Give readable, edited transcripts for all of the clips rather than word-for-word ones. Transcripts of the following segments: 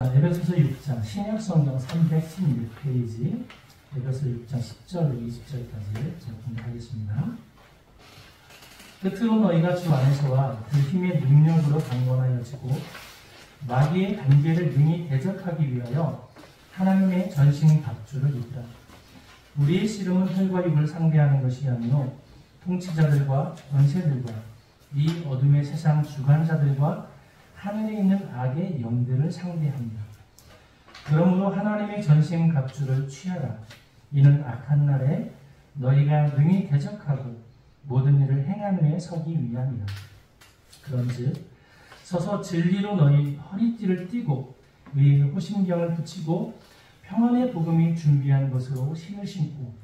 에베소서 6장 신약성경 316페이지 에베소서 6장 10절로 20절까지 제가 공부하겠습니다. 끝으로 너희가 주 안에서와 그 힘의 능력으로 강건하여지고 마귀의 단계를 능히 대적하기 위하여 하나님의 전신 갑주를 입으라. 우리의 씨름은 혈과 육을 상대하는 것이 아니요 통치자들과 권세들과 이 어둠의 세상 주관자들과 하늘에 있는 악의 영들을 상대합니다. 그러므로 하나님의 전신 갑주를 취하라. 이는 악한 날에 너희가 능히 대적하고 모든 일을 행한 후에 서기 위함이라. 그런즉 서서 진리로 너희 허리띠를 띠고 위에 호심경을 붙이고 평안의 복음이 준비한 것으로 신을 신고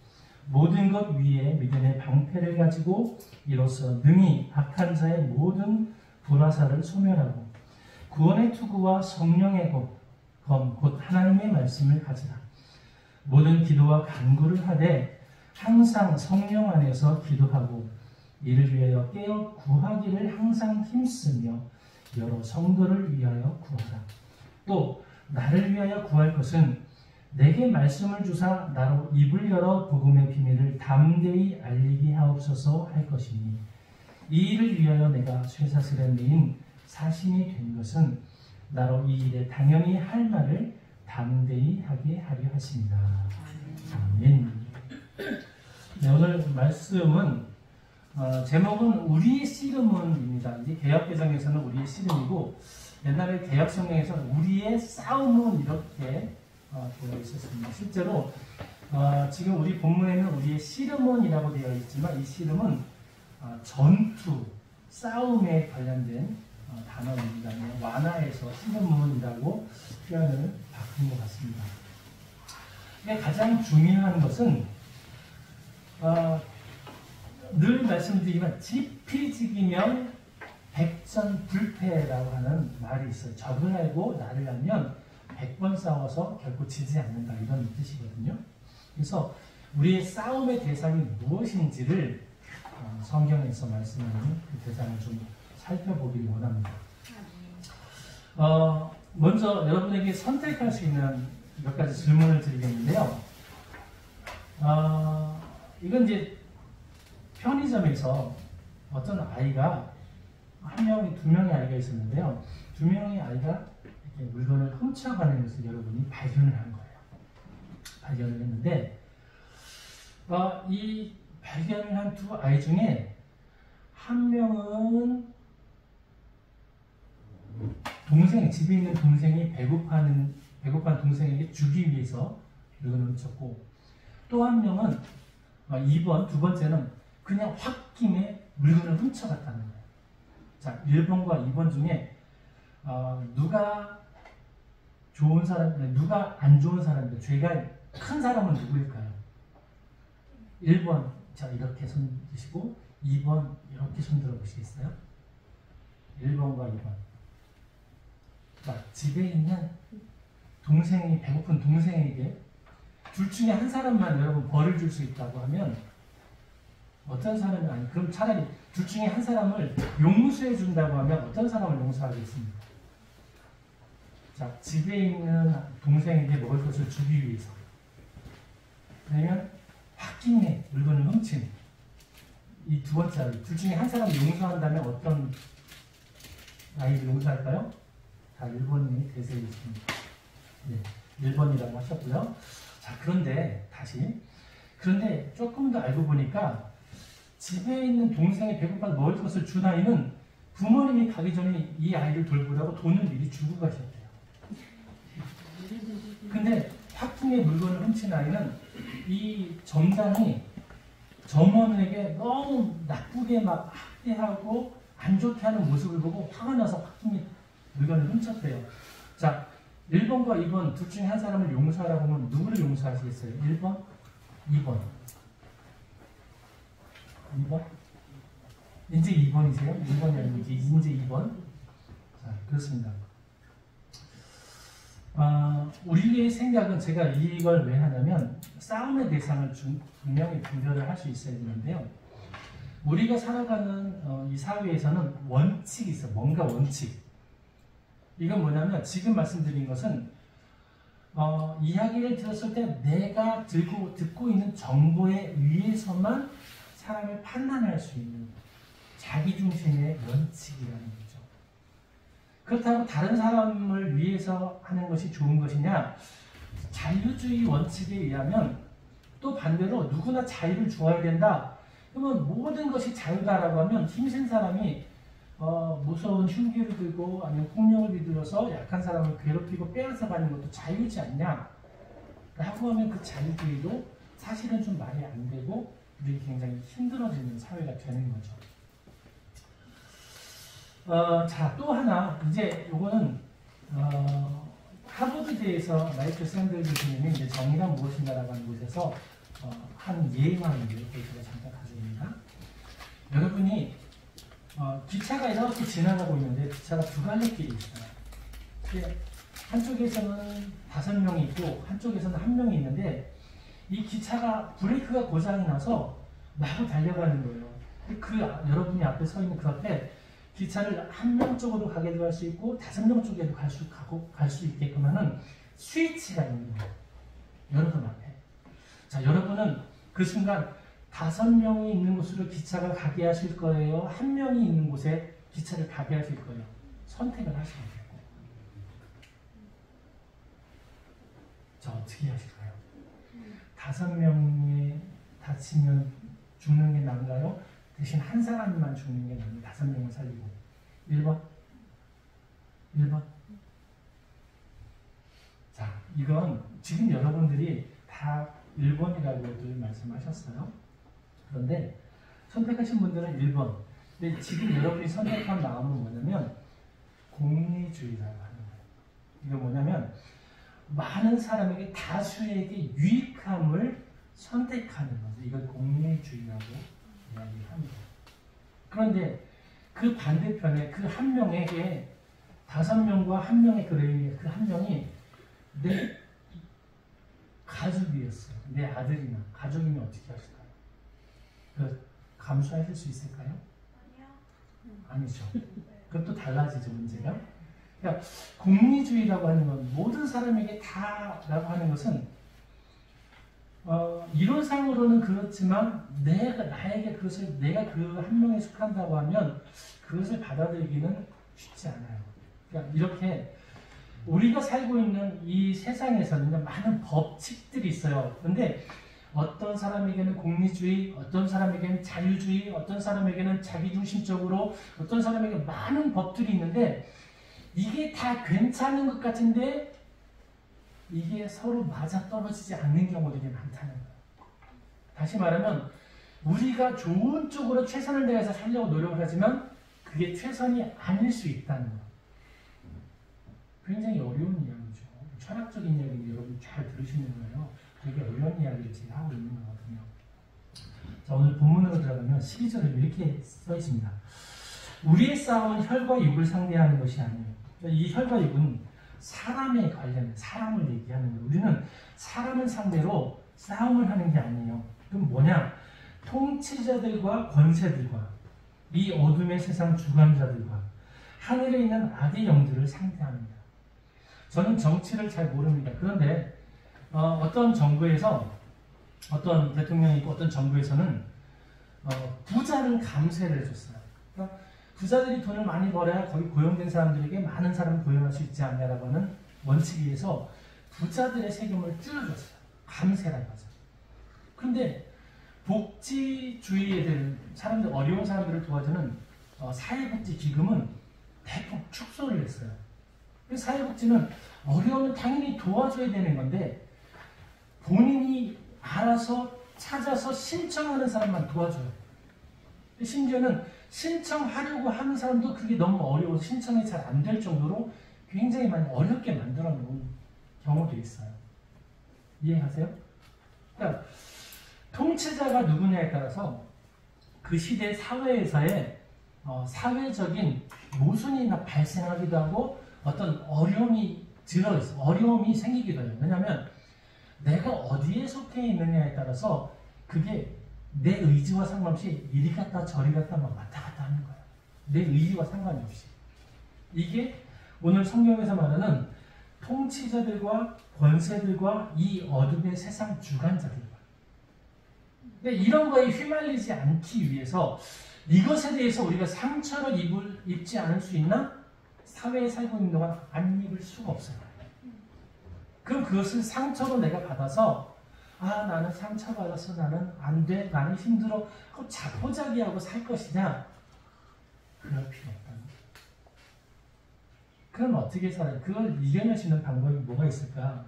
모든 것 위에 믿음의 방패를 가지고 이로써 능히 악한 자의 모든 불화살을 소멸하고 구원의 투구와 성령의 검 곧 하나님의 말씀을 가지라. 모든 기도와 간구를 하되 항상 성령 안에서 기도하고 이를 위하여 깨어 구하기를 항상 힘쓰며 여러 성도를 위하여 구하라. 또 나를 위하여 구할 것은 내게 말씀을 주사 나로 입을 열어 복음의 비밀을 담대히 알리게 하옵소서 할 것이니 이 일을 위하여 내가 쇠사슬에 매인 사신이 된 것은 나로 이 일에 당연히 할 말을 담대히 하게 하려 하십니다. 아멘. 네, 오늘 말씀은 제목은 우리의 씨름은입니다. 이제 개역개정에서는 우리의 씨름이고 옛날에 개역성경에서는 우리의 싸움은 이렇게 되어 있었습니다. 실제로 지금 우리 본문에는 우리의 씨름은이라고 되어 있지만 이 씨름은 전투, 싸움에 관련된 단어입니다. 완화해서 씨름은이라고 표현을 바꾼 것 같습니다. 가장 중요한 것은 늘 말씀드리지만 지피지기면 백전불패라고 하는 말이 있어요. 적을 알고 나를 알면 100번 싸워서 결코 지지 않는다 이런 뜻이거든요. 그래서 우리의 싸움의 대상이 무엇인지를 성경에서 말씀하는 그 대상을 좀 살펴보기를 원합니다. 먼저 여러분에게 선택할 수 있는 몇 가지 질문을 드리겠는데요. 이건 이제 편의점에서 어떤 아이가 두 명의 아이가 있었는데요. 두 명의 아이가 이렇게 물건을 훔쳐가는 것을 여러분이 발견을 한 거예요. 발견을 했는데 이 발견을 한 두 아이 중에 한 명은 집에 있는 동생이 배고픈 동생에게 주기 위해서 물건을 훔쳤고 또 한 명은 두 번째는 그냥 홧김에 물건을 훔쳐갔다는 거예요. 자, 1번과 2번 중에 누가 좋은 사람, 누가 안 좋은 사람인데 죄가 큰 사람은 누구일까요? 1번, 자 이렇게 손 드시고 2번 이렇게 손 들어 보시겠어요? 1번과 2번. 자, 집에 있는 배고픈 동생에게 둘 중에 한 사람만 여러분 벌을 줄 수 있다고 하면 어떤 사람이 그럼 차라리 둘 중에 한 사람을 용서해 준다고 하면 어떤 사람을 용서하겠습니까? 자, 집에 있는 동생에게 먹을 것을 주기 위해서 아니면 홧김에 물건을 훔친 이 두 번째 아이 둘 중에 한 사람을 용서한다면 어떤 아이를 용서할까요? 다 1번이 대세에 있습니다. 네, 1번이라고 하셨고요. 자, 그런데 조금 더 알고 보니까 집에 있는 동생이 배고파서 먹을 것을 준 아이는 부모님이 가기 전에 이 아이를 돌보라고 돈을 미리 주고 가셨대요. 근데 팍풍에 물건을 훔친 아이는 이 점장이 점원에게 너무 나쁘게 막 학대하고 안 좋게 하는 모습을 보고 화가 나서 팍풍에 물건을 훔쳤대요. 자, 1번과 2번 둘 중에 한 사람을 용서하라고 하면 누구를 용서하시겠어요? 1번? 2번? 2번? 이제 2번이세요? 1번이 아니고 이제 2번? 자, 그렇습니다. 우리의 생각은 제가 이걸 왜 하냐면 싸움의 대상을 분명히 분별을 할 수 있어야 되는데요. 우리가 살아가는 이 사회에서는 원칙이 있어요. 뭔가 원칙. 이건 뭐냐면 지금 말씀드린 것은 이야기를 들었을 때 내가 듣고 있는 정보에 의해서만 사람을 판단할 수 있는 자기중심의 원칙이라는 거죠. 그렇다고 다른 사람을 위해서 하는 것이 좋은 것이냐? 자유주의 원칙에 의하면 또 반대로 누구나 자유를 주어야 된다. 그러면 모든 것이 자유다라고 하면 힘센 사람이 무서운 흉기를 들고 아니면 폭력을 휘둘러서 약한 사람을 괴롭히고 빼앗아가는 것도 자유지 않냐? 라고 하면 그 자유주의도 사실은 좀 말이 안 되고 우리 굉장히 힘들어지는 사회가 되는 거죠. 자, 또 하나 이제 요거는 하버드대에서 마이클 샌들즈 교수님이 이제 정의란 무엇인가라고 하는 곳에서 한 예화인데요. 제가 잠깐 가져옵니다. 여러분이 기차가 이렇게 지나가고 있는데 기차가 두 갈래길이 있어요. 한쪽에서는 5명이 있고 한쪽에서는 1명이 있는데 이 기차가 브레이크가 고장이 나서 마구 달려가는 거예요. 여러분이 앞에 서 있는 그 앞에 기차를 1명 쪽으로 가게도 할 수 있고 5명 쪽에도 갈 수 있게끔 하는 스위치가 있는 거예요. 여러분 앞에. 자, 여러분은 그 순간 5명이 있는 곳으로 기차가 가게 하실 거예요? 1명이 있는 곳에 기차를 가게 하실 거예요? 선택을 하시면 돼요. 자, 어떻게 하실까요? 5명이 다치면 죽는 게 나은가요? 대신 한 사람만 죽는 게 나은가요? 5명을 살리고. 1번? 1번? 자, 이건 지금 여러분들이 다 1번이라고들 말씀하셨어요. 그런데 선택하신 분들은 1번. 근데 지금 여러분이 선택한 마음은 뭐냐면 공리주의라고 하는 거예요. 이거 뭐냐면 많은 사람에게 다수에게 유익함을 선택하는 거죠. 이걸 공리주의라고 이야기합니다. 그런데 그 반대편에 그 1명에게 5명과 1명의 그 1명이 내 가족이었어요. 내 아들이나 가족이면 어떻게 하실까요? 감수하실 수 있을까요? 아니요. 아니죠. 그것도 달라지죠, 문제가. 그러니까 공리주의라고 하는 건 모든 사람에게 다라고 하는 것은 이론상으로는 그렇지만 나에게 그것을 내가 그 1명에 속한다고 하면 그것을 받아들이기는 쉽지 않아요. 그러니까 이렇게 우리가 살고 있는 이 세상에서는 많은 법칙들이 있어요. 그런데 어떤 사람에게는 공리주의, 어떤 사람에게는 자유주의, 어떤 사람에게는 자기중심적으로, 어떤 사람에게 많은 법들이 있는데 이게 다 괜찮은 것 같은데 이게 서로 맞아떨어지지 않는 경우들이 많다는 거예요. 다시 말하면 우리가 좋은 쪽으로 최선을 다해서 살려고 노력을 하지만 그게 최선이 아닐 수 있다는 거예요. 굉장히 어려운 이야기죠. 철학적인 이야기를 여러분 잘 들으시는 거예요. 되게 어려운 이야기를 제가 하고 있는 거거든요. 자, 오늘 본문으로 들어가면 12절에 이렇게 써 있습니다. 우리의 싸움은 혈과 육을 상대하는 것이 아니에요. 이 혈과 육은 사람에 관련, 사람을 얘기하는 거예요. 우리는 사람을 상대로 싸움을 하는 게 아니에요. 그럼 뭐냐? 통치자들과 권세들과 이 어둠의 세상 주관자들과 하늘에 있는 악의 영들을 상대합니다. 저는 정치를 잘 모릅니다. 그런데 어떤 정부에서 어떤 대통령이 있고 어떤 정부에서는 부자는 감세를 해줬어요. 그러니까 부자들이 돈을 많이 벌어야 거기 고용된 사람들에게 많은 사람을 고용할 수 있지 않냐라고 하는 원칙에 의해서 부자들의 세금을 줄여줬어요. 감세라고 하죠. 그런데 복지주의에 대한 사람들, 어려운 사람들을 도와주는 사회복지기금은 대폭 축소를 했어요. 사회복지는 어려우면 당연히 도와줘야 되는 건데 본인이 알아서 찾아서 신청하는 사람만 도와줘요. 심지어는 신청하려고 하는 사람도 그게 너무 어려워서 신청이 잘 안 될 정도로 굉장히 많이 어렵게 만들어 놓은 경우도 있어요. 이해하세요? 그러니까 통치자가 누구냐에 따라서 그 시대 사회에서의 사회적인 모순이 발생하기도 하고 어떤 어려움이 생기기도 해요. 왜냐하면 내가 어디에 속해 있느냐에 따라서 그게 내 의지와 상관없이 이리 갔다 저리 갔다 막 왔다 갔다 하는 거예요. 내 의지와 상관이 없이. 이게 오늘 성경에서 말하는 통치자들과 권세들과 이 어둠의 세상 주관자들과. 근데 이런 거에 휘말리지 않기 위해서 이것에 대해서 우리가 상처를 입지 않을 수 있나? 사회에 살고 있는 동안 안 입을 수가 없어요. 그럼 그것을 상처로 내가 받아서 나는 상처받아서 나는 안 돼, 나는 힘들어 하고 자포자기하고 살 것이냐? 그럴 필요 없다는 거예요. 그럼 어떻게 살아요? 그걸 이겨낼 수 있는 방법이 뭐가 있을까?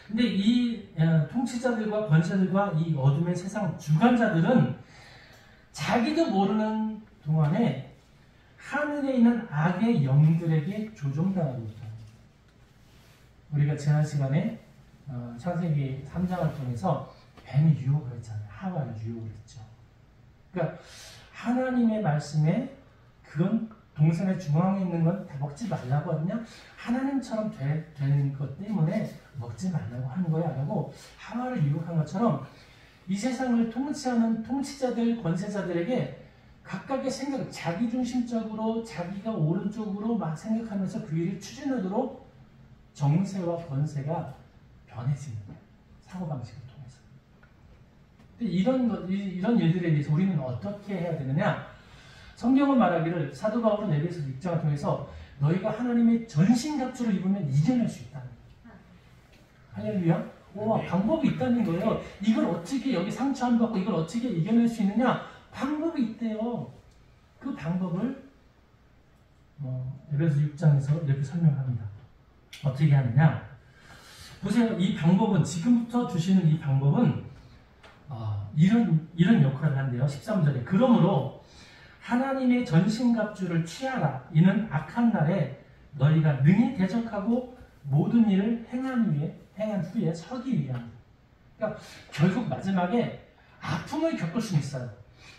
근데 이 통치자들과 권세들과 이 어둠의 세상 주관자들은 자기도 모르는 동안에 하늘에 있는 악의 영들에게 조종당하고 있다. 우리가 지난 시간에 창세기 3장을 통해서 뱀이 유혹을 했잖아요. 하와를 유혹을 했죠. 그러니까 하나님의 말씀에 그건 동산의 중앙에 있는 건 다 먹지 말라고 하느냐? 하나님처럼 되는 것 때문에 먹지 말라고 하는 거야 라고 하와를 유혹한 것처럼 이 세상을 통치하는 통치자들, 권세자들에게 각각의 생각, 자기중심적으로 자기가 오른쪽으로 막 생각하면서 그 일을 추진하도록 정세와 권세가 변해지는 거예요. 사고방식을 통해서. 근데 이런 일들에 대해서 우리는 어떻게 해야 되느냐? 성경은 말하기를 사도 바울은 에베소 6장을 통해서 너희가 하나님의 전신갑주를 입으면 이겨낼 수 있다는 거예요. 할렐루야. 방법이 있다는 거예요. 이걸 어떻게 여기 상처 안 받고 이걸 어떻게 이겨낼 수 있느냐? 방법이 있대요. 그 방법을 에베소 6장에서 이렇게 설명합니다. 어떻게 하느냐? 보세요. 이 방법은 지금부터 주시는 이 방법은 이런 역할을 한대요. 13절에 그러므로 하나님의 전신갑주를 취하라. 이는 악한 날에 너희가 능히 대적하고 모든 일을 행한 후에 서기 위함. 그러니까 결국 마지막에 아픔을 겪을 수는 있어요.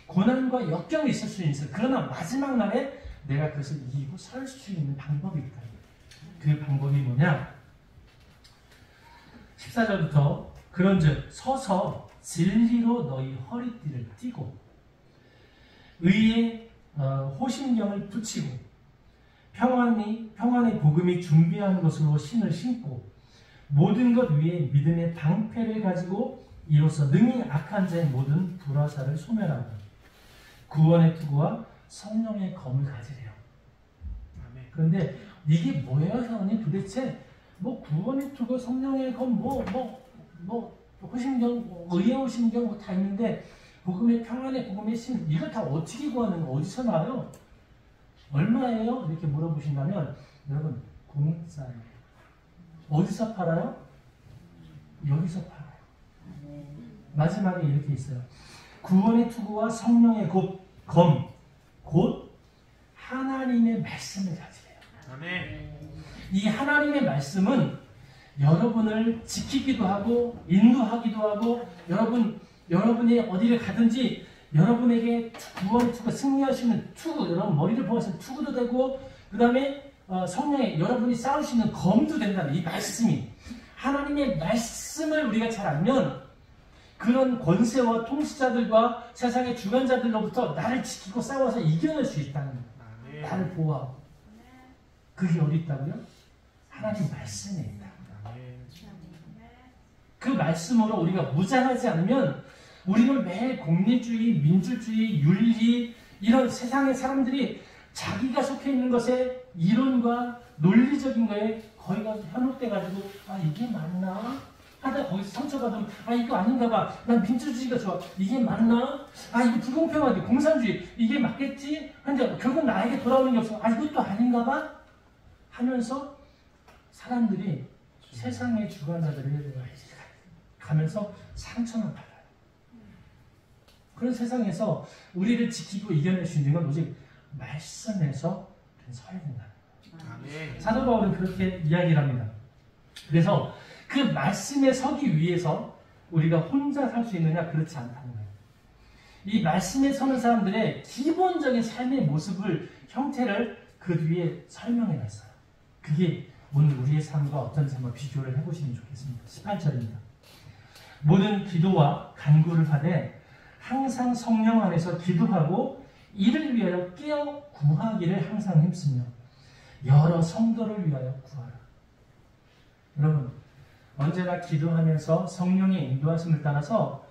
고난과 역경이 있을 수는 있어요. 그러나 마지막 날에 내가 그것을 이기고 설 수 있는 방법이 있다. 그 방법이 뭐냐? 14절부터 그런즉 서서 진리로 너희 허리띠를 띠고 의의 호심경을 붙이고 평안의 복음이 준비한 것으로 신을 신고 모든 것 위에 믿음의 방패를 가지고 이로써 능히 악한 자의 모든 불화살을 소멸하고 구원의 투구와 성령의 검을 가지래요. 그런데 이게 뭐예요, 형님? 도대체 구원의 투구, 성령의 검, 호심경, 의의 호심경 다 있는데 복음의 평안의 복음의 신 이거 다 어떻게 구하는 거? 어디서 나와요? 얼마예요? 이렇게 물어보신다면 여러분 공짜예요. 어디서 팔아요? 여기서 팔아요. 마지막에 이렇게 있어요. 구원의 투구와 성령의 검, 곧 하나님의 말씀을 가지래요. 아멘. 이 하나님의 말씀은 여러분을 지키기도 하고 인도하기도 하고 여러분이 어디를 가든지 여러분에게 구원의 투구, 승리하시는 투구, 여러분 머리를 보아서 투구도 되고 그 다음에 성령에 여러분이 싸울 수 있는 검도 된다는 이 말씀이 하나님의 말씀을 우리가 잘 알면 그런 권세와 통치자들과 세상의 주관자들로부터 나를 지키고 싸워서 이겨낼 수 있다는 거예요. 나를 보호하고. 그게 어디 있다고요? 하나님 말씀에 있다. 그 말씀으로 우리가 무장하지 않으면 우리는 매일 공리주의, 민주주의, 윤리 이런 세상의 사람들이 자기가 속해 있는 것에 이론과 논리적인 거에 거기가 현혹돼가지고 이게 맞나? 하다 거기서 상처받으면 이거 아닌가 봐. 난 민주주의가 좋아. 이게 맞나? 이거 불공평하게 공산주의 이게 맞겠지? 근데 결국 나에게 돌아오는 게 없어. 이것도 아닌가 봐? 하면서 사람들이 세상의 주관자들을 가면서 상처만 받아요. 그런 세상에서 우리를 지키고 이겨낼 수 있는 건 오직 말씀에서 서야 된다는 거예요. 사도 바울은 그렇게 이야기를 합니다. 그래서 그 말씀에 서기 위해서 우리가 혼자 살 수 있느냐? 그렇지 않다는 거예요. 이 말씀에 서는 사람들의 기본적인 삶의 모습을, 형태를 그 뒤에 설명해 놨어요. 그게 오늘 우리의 삶과 어떤지 한번 비교를 해보시면 좋겠습니다. 18절입니다. 모든 기도와 간구를 하되 항상 성령 안에서 기도하고 이를 위하여 깨어 구하기를 항상 힘쓰며 여러 성도를 위하여 구하라. 여러분, 언제나 기도하면서 성령의 인도하심을 따라서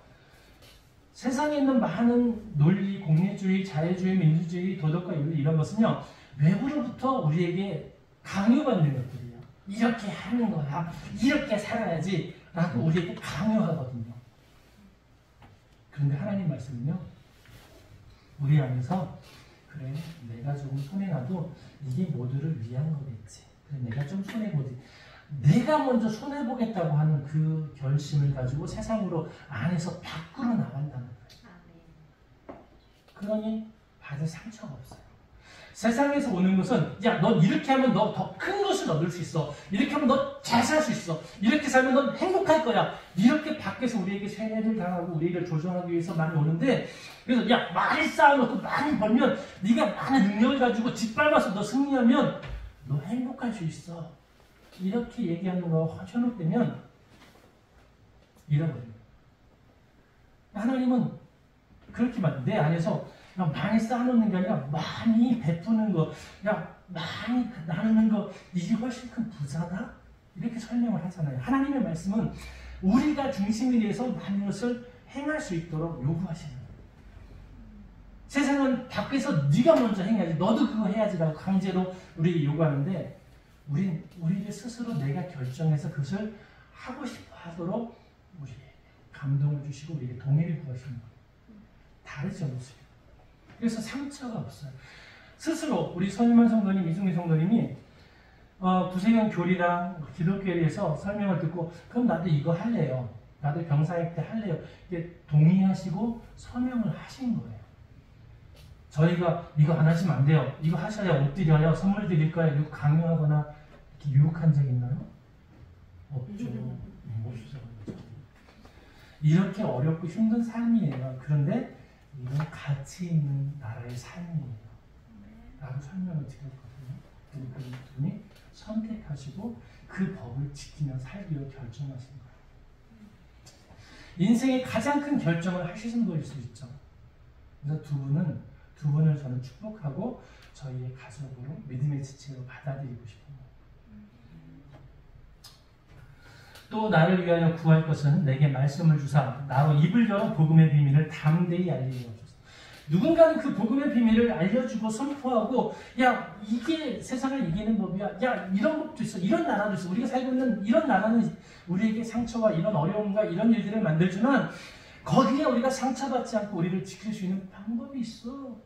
세상에 있는 많은 논리, 공리주의, 자유주의, 민주주의, 도덕과 이런 것은요, 외부로부터 우리에게 강요받는 것들이에요. 이렇게 하는 거야. 이렇게 살아야지. 라고 우리에게 강요하거든요. 그런데 하나님 말씀은요, 우리 안에서 그래, 내가 조금 손해나도 이게 모두를 위한 거겠지. 그래, 내가 좀 손해보지. 내가 먼저 손해보겠다고 하는 그 결심을 가지고 세상으로 안에서 밖으로 나간다는 거예요. 그러니 받을 상처가 없어요. 세상에서 오는 것은 야, 넌 이렇게 하면 너 더 큰 것을 얻을 수 있어. 이렇게 하면 너 잘 살 수 있어. 이렇게 살면 넌 행복할 거야. 이렇게 밖에서 우리에게 세뇌를 당하고 우리를 조종하기 위해서 많이 오는데, 그래서 야, 많이 쌓아놓고 많이 벌면 네가 많은 능력을 가지고 짓밟아서 너 승리하면 너 행복할 수 있어. 이렇게 얘기하는 거 현혹되면 잃어버립니다. 하나님은 그렇게만 내 안에서 많이 쌓아놓는 게 아니라 많이 베푸는 거, 많이 나누는 거, 이게 훨씬 큰 부자다? 이렇게 설명을 하잖아요. 하나님의 말씀은 우리가 중심이 돼서 많은 것을 행할 수 있도록 요구하시는 거예요. 세상은 밖에서 네가 먼저 행해야지, 너도 그거 해야지라고 강제로 우리에게 요구하는데, 우리를 스스로 내가 결정해서 그것을 하고 싶어 하도록 우리에게 감동을 주시고 우리에게 동의를 구하시는 거예요. 다르죠, 모습이. 그래서 상처가 없어요. 스스로 우리 손임원 성도님, 이승희 성도님이 구세경 교리랑 기독교회에서 설명을 듣고 그럼 나도 이거 할래요. 나도 병사역 때 할래요. 이게 동의하시고 서명을 하신 거예요. 저희가 이거 안 하시면 안 돼요. 이거 하셔야 옷 드려요. 선물 드릴까요? 이거 강요하거나 이렇게 유혹한 적 있나요? 없죠. 없죠. 이렇게 어렵고 힘든 삶이에요. 그런데 이건 가치 있는 나라의 삶이에요. 라고 설명을 드렸거든요. 그러니까 이분이 선택하시고 그 법을 지키며 살기로 결정하신 거예요. 인생의 가장 큰 결정을 하시는 거일 수 있죠. 그래서 두 분을 저는 축복하고 저희의 가족으로 믿음의 지체로 받아들이고 싶습니다. 또 나를 위하여 구할 것은 내게 말씀을 주사 나로 입을 열어 복음의 비밀을 담대히 알리게 하소서. 누군가는 그 복음의 비밀을 알려주고 선포하고 야, 이게 세상을 이기는 법이야. 야, 이런 법도 있어. 이런 나라도 있어. 우리가 살고 있는 이런 나라는 우리에게 상처와 이런 어려움과 이런 일들을 만들지만 거기에 우리가 상처받지 않고 우리를 지킬 수 있는 방법이 있어.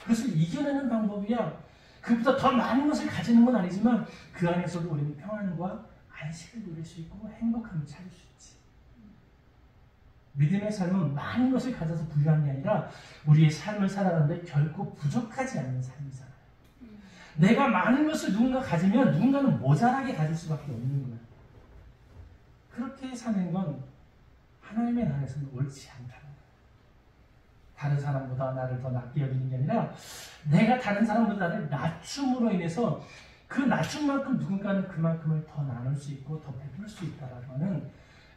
그것을 이겨내는 방법이야. 그보다 더 많은 것을 가지는 건 아니지만 그 안에서도 우리는 평안과 안식을 누릴 수 있고 행복함을 찾을 수 있지. 믿음의 삶은 많은 것을 가져서 부유한 게 아니라 우리의 삶을 살아가는데 결코 부족하지 않는 삶이잖아요. 내가 많은 것을 누군가 가지면 누군가는 모자라게 가질 수밖에 없는 거야. 그렇게 사는 건 하나님의 나라에서는 옳지 않다는 거야. 다른 사람보다 나를 더 낮게 여기는 게 아니라 내가 다른 사람보다 나를 낮춤으로 인해서 그 낮춤만큼 누군가는 그만큼을 더 나눌 수 있고 더 베풀 수 있다라고 하는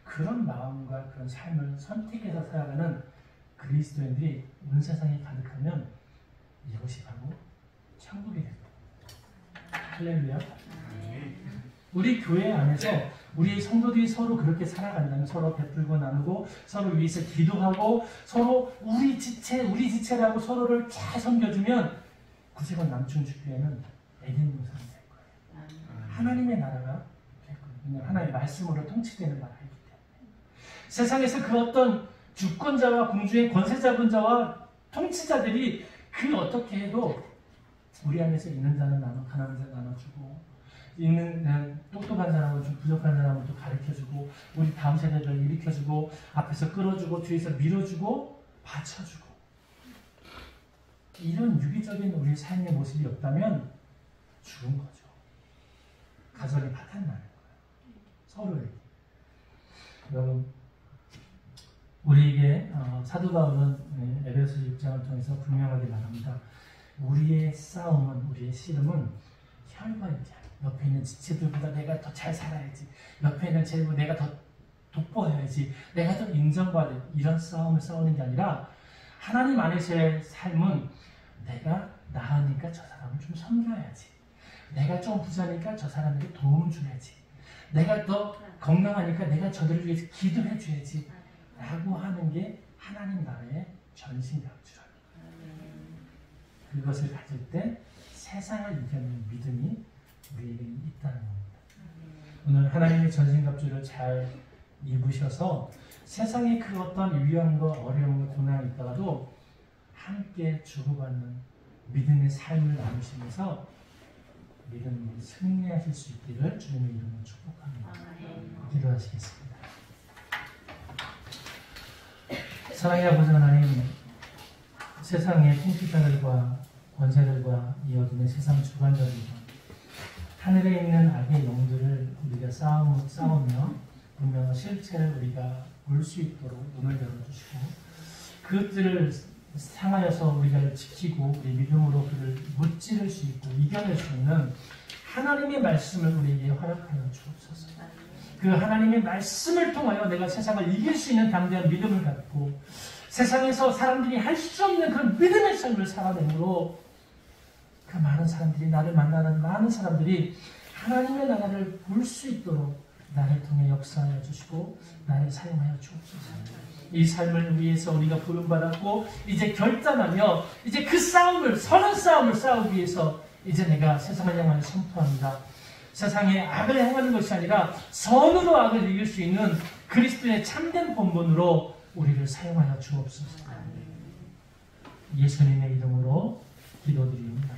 그런 마음과 그런 삶을 선택해서 살아가는 그리스도인들이 온 세상에 가득하면 이것이 바로 천국이 됩니다. 할렐루야. 우리 교회 안에서 우리 성도들이 서로 그렇게 살아간다면 서로 베풀고 나누고 서로 위해서 기도하고 서로 우리 지체라고 서로를 잘 섬겨주면 구세군 남충주교회는 에덴 동산이 될 거예요. 하나님의 나라가 될 거예요. 하나님의 말씀으로 통치되는 나라이기 때문에 세상에서 그 어떤 주권자와 공주의 권세 잡은 자와 통치자들이 그 어떻게 해도 우리 안에서 있는 자는 가난한 자는 나눠주고 있는 똑똑한 사람은 좀 부족한 사람은 또 가르쳐주고 우리 다음 세대를 일으켜주고 앞에서 끌어주고 뒤에서 밀어주고 받쳐주고 이런 유기적인 우리 삶의 모습이 없다면 죽은 거죠. 가정이 파탄나는 거예요. 서로에게. 여러분 우리에게 사도 바울은 에베소 6장을 통해서 분명하게 말합니다. 우리의 싸움은 우리의 씨름은 혈과 육이야. 옆에 있는 지체들보다 내가 더 잘 살아야지. 옆에 있는 쟤보다 내가 더 돋보여야지. 내가 더 인정받을 이런 싸움을 싸우는 게 아니라 하나님 안에서의 삶은 내가 나으니까 저 사람을 좀 섬겨야지. 내가 좀 부자니까 저 사람에게 도움 줘야지. 내가 더 건강하니까 내가 저들을 위해서 기도해 줘야지. 라고 하는 게 하나님 나라의 전신갑주라. 그것을 가질 때 세상을 이겨내는 믿음이 우리에게 있다는 겁니다. 오늘 하나님의 전신갑주를 잘 입으셔서 세상의 그 어떤 위험과 어려움과 고난이 있다가도 함께 주고받는 믿음의 삶을 나누시면서 믿음으로 승리하실 수 있기를 주님의 이름으로 축복합니다. 기도하시겠습니다. 사랑의 아버지 하나님, 세상의 통치자들과 권세들과 이 어둠의 세상 주관자들과 하늘에 있는 악의 영들을 우리가 싸우며 분명 실체를 우리가 볼 수 있도록 눈을 열어주시고 그것들을 향하여서 우리가 지키고 우리 믿음으로 그를 무찌를 수 있고 이겨낼 수 있는 하나님의 말씀을 우리에게 허락하여 주옵소서. 그 하나님의 말씀을 통하여 내가 세상을 이길 수 있는 담대한 믿음을 갖고 세상에서 사람들이 할 수 없는 그런 믿음의 삶을 살아내므로 그 많은 사람들이 나를 만나는 많은 사람들이 하나님의 나라를 볼 수 있도록 나를 통해 역사하여 주시고 나를 사용하여 주옵소서. 이 삶을 위해서 우리가 부름받았고 이제 결단하며 이제 그 싸움을 선한 싸움을 싸우기 위해서 이제 내가 세상을 향하여 선포합니다. 세상에 악을 행하는 것이 아니라 선으로 악을 이길 수 있는 그리스도의 참된 본분으로 우리를 사용하여 주옵소서. 예수님의 이름으로 기도드립니다.